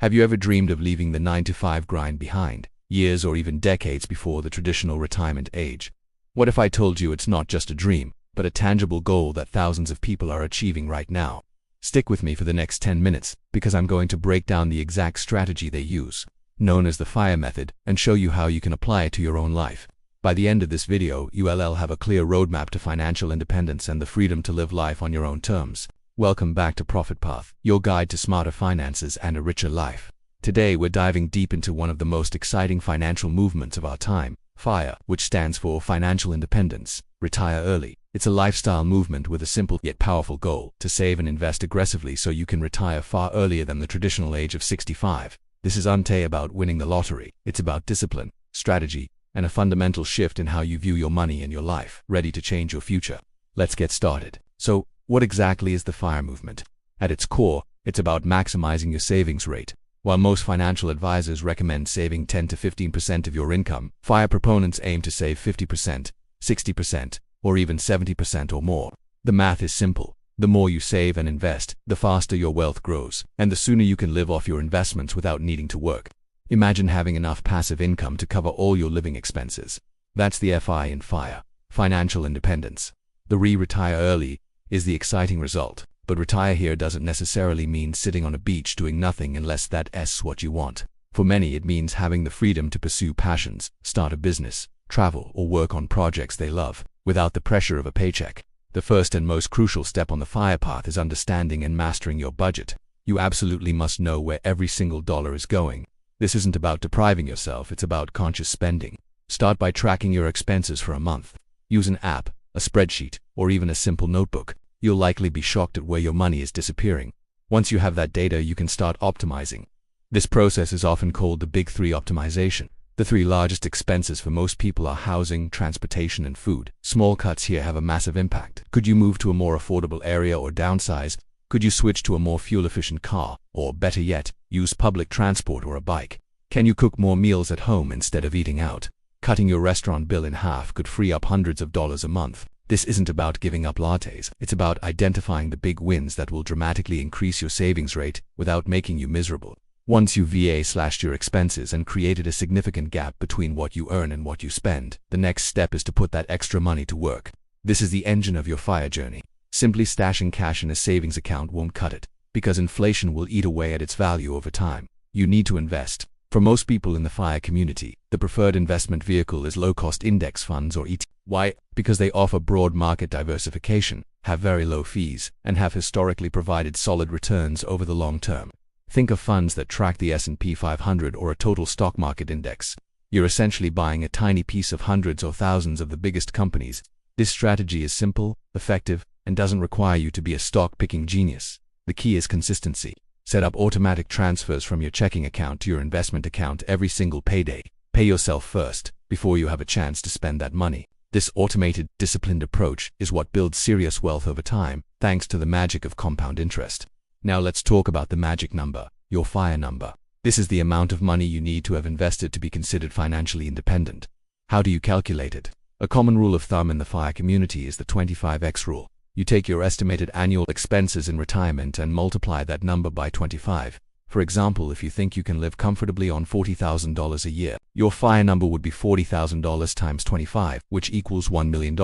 Have you ever dreamed of leaving the 9-to-5 grind behind, years or even decades before the traditional retirement age? What if I told you it's not just a dream, but a tangible goal that thousands of people are achieving right now? Stick with me for the next 10 minutes, because I'm going to break down the exact strategy they use, known as the FIRE method, and show you how you can apply it to your own life. By the end of this video, you'll have a clear roadmap to financial independence and the freedom to live life on your own terms. Welcome back to Profit Path, your guide to smarter finances and a richer life. Today we're diving deep into one of the most exciting financial movements of our time, FIRE, which stands for Financial Independence, Retire Early. It's a lifestyle movement with a simple yet powerful goal: to save and invest aggressively so you can retire far earlier than the traditional age of 65. This isn't about winning the lottery. It's about discipline, strategy, and a fundamental shift in how you view your money and your life, ready to change your future. Let's get started. So, what exactly is the FIRE movement? At its core, it's about maximizing your savings rate. While most financial advisors recommend saving 10 to 15% of your income, FIRE proponents aim to save 50%, 60%, or even 70% or more. The math is simple. The more you save and invest, the faster your wealth grows, and the sooner you can live off your investments without needing to work. Imagine having enough passive income to cover all your living expenses. That's the FI in FIRE, financial independence. The retire early is the exciting result, but retire here doesn't necessarily mean sitting on a beach doing nothing unless that's what you want. For many, it means having the freedom to pursue passions, start a business, travel, or work on projects they love, without the pressure of a paycheck. The first and most crucial step on the FIRE path is understanding and mastering your budget. You absolutely must know where every single dollar is going. This isn't about depriving yourself, it's about conscious spending. Start by tracking your expenses for a month. Use an app, a spreadsheet, or even a simple notebook. You'll likely be shocked at where your money is disappearing. Once you have that data, you can start optimizing. This process is often called the Big Three optimization. The three largest expenses for most people are housing, transportation, and food. Small cuts here have a massive impact. Could you move to a more affordable area or downsize? Could you switch to a more fuel-efficient car? Or better yet, use public transport or a bike? Can you cook more meals at home instead of eating out? Cutting your restaurant bill in half could free up hundreds of dollars a month. This isn't about giving up lattes. It's about identifying the big wins that will dramatically increase your savings rate without making you miserable. Once you slashed your expenses and created a significant gap between what you earn and what you spend, the next step is to put that extra money to work. This is the engine of your FIRE journey. Simply stashing cash in a savings account won't cut it, because inflation will eat away at its value over time. You need to invest. For most people in the FIRE community, the preferred investment vehicle is low-cost index funds or ETFs. Why? Because they offer broad market diversification, have very low fees, and have historically provided solid returns over the long term. Think of funds that track the S&P 500 or a total stock market index. You're essentially buying a tiny piece of hundreds or thousands of the biggest companies. This strategy is simple, effective, and doesn't require you to be a stock-picking genius. The key is consistency. Set up automatic transfers from your checking account to your investment account every single payday. Pay yourself first, before you have a chance to spend that money. This automated, disciplined approach is what builds serious wealth over time, thanks to the magic of compound interest. Now let's talk about the magic number, your FIRE number. This is the amount of money you need to have invested to be considered financially independent. How do you calculate it? A common rule of thumb in the FIRE community is the 25x rule. You take your estimated annual expenses in retirement and multiply that number by 25. For example, if you think you can live comfortably on $40,000 a year, your FIRE number would be $40,000 times 25, which equals $1 million.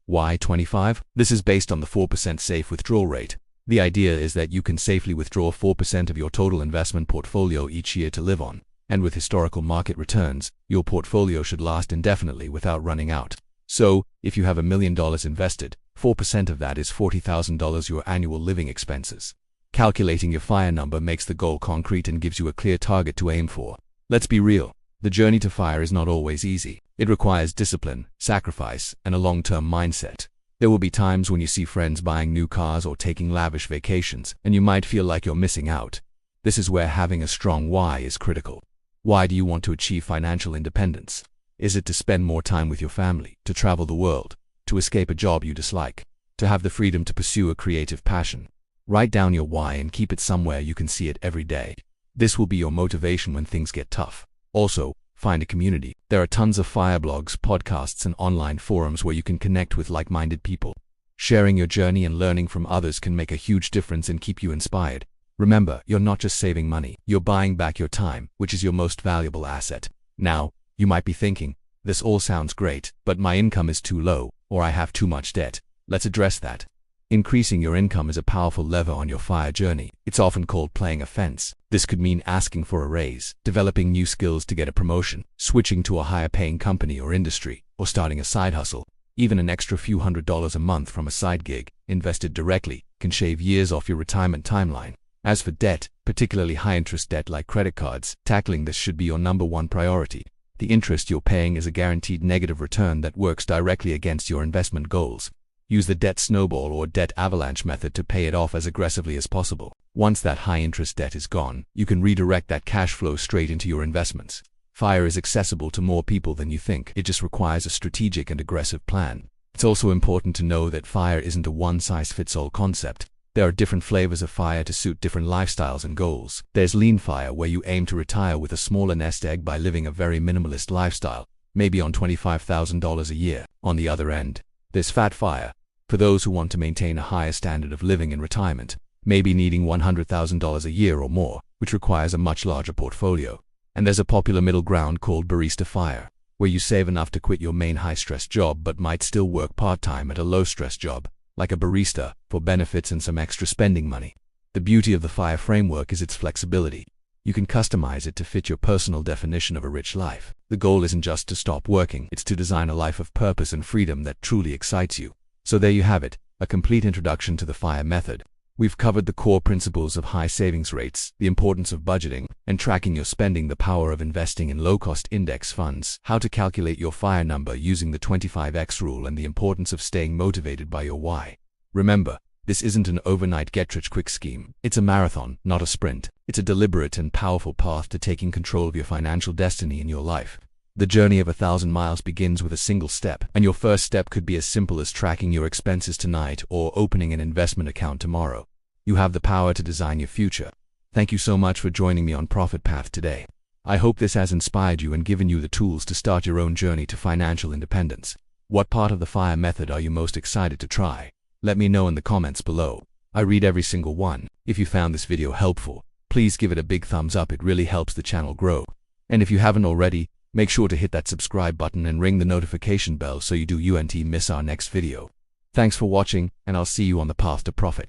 Why 25? This is based on the 4% safe withdrawal rate. The idea is that you can safely withdraw 4% of your total investment portfolio each year to live on. And with historical market returns, your portfolio should last indefinitely without running out. So, if you have $1 million invested, 4% of that is $40,000 your annual living expenses. Calculating your FIRE number makes the goal concrete and gives you a clear target to aim for. Let's be real. The journey to FIRE is not always easy. It requires discipline, sacrifice, and a long-term mindset. There will be times when you see friends buying new cars or taking lavish vacations, and you might feel like you're missing out. This is where having a strong why is critical. Why do you want to achieve financial independence? Is it to spend more time with your family, to travel the world, to escape a job you dislike, to have the freedom to pursue a creative passion? Write down your why and keep it somewhere you can see it every day. This will be your motivation when things get tough. Also, find a community. There are tons of FIRE blogs, podcasts, and online forums where you can connect with like-minded people. Sharing your journey and learning from others can make a huge difference and keep you inspired. Remember, you're not just saving money, you're buying back your time, which is your most valuable asset. Now, you might be thinking, this all sounds great, but my income is too low, or I have too much debt. Let's address that. Increasing your income is a powerful lever on your FIRE journey. It's often called playing a fence. This could mean asking for a raise, developing new skills to get a promotion, switching to a higher-paying company or industry, or starting a side hustle. Even an extra few $100s a month from a side gig, invested directly, can shave years off your retirement timeline. As for debt, particularly high-interest debt like credit cards, tackling this should be your #1 priority. The interest you're paying is a guaranteed negative return that works directly against your investment goals. Use the debt snowball or debt avalanche method to pay it off as aggressively as possible. Once that high-interest debt is gone, you can redirect that cash flow straight into your investments. FIRE is accessible to more people than you think. It just requires a strategic and aggressive plan. It's also important to know that FIRE isn't a one-size-fits-all concept. There are different flavors of FIRE to suit different lifestyles and goals. There's lean FIRE, where you aim to retire with a smaller nest egg by living a very minimalist lifestyle, maybe on $25,000 a year. On the other end, there's fat FIRE, for those who want to maintain a higher standard of living in retirement, maybe needing $100,000 a year or more, which requires a much larger portfolio. And there's a popular middle ground called barista FIRE, where you save enough to quit your main high-stress job but might still work part-time at a low-stress job, like a barista, for benefits and some extra spending money. The beauty of the FIRE framework is its flexibility. You can customize it to fit your personal definition of a rich life. The goal isn't just to stop working, it's to design a life of purpose and freedom that truly excites you. So there you have it, a complete introduction to the FIRE method. We've covered the core principles of high savings rates, the importance of budgeting and tracking your spending, the power of investing in low-cost index funds, how to calculate your FIRE number using the 25x rule, and the importance of staying motivated by your why. Remember, this isn't an overnight get-rich-quick scheme. It's a marathon, not a sprint. It's a deliberate and powerful path to taking control of your financial destiny in your life. The journey of 1,000 miles begins with a single step, and your first step could be as simple as tracking your expenses tonight or opening an investment account tomorrow. You have the power to design your future. Thank you so much for joining me on Profit Path today. I hope this has inspired you and given you the tools to start your own journey to financial independence. What part of the FIRE method are you most excited to try? Let me know in the comments below. I read every single one. If you found this video helpful, please give it a big thumbs up. It really helps the channel grow. And if you haven't already, make sure to hit that subscribe button and ring the notification bell so you don't miss our next video. Thanks for watching, and I'll see you on the path to profit.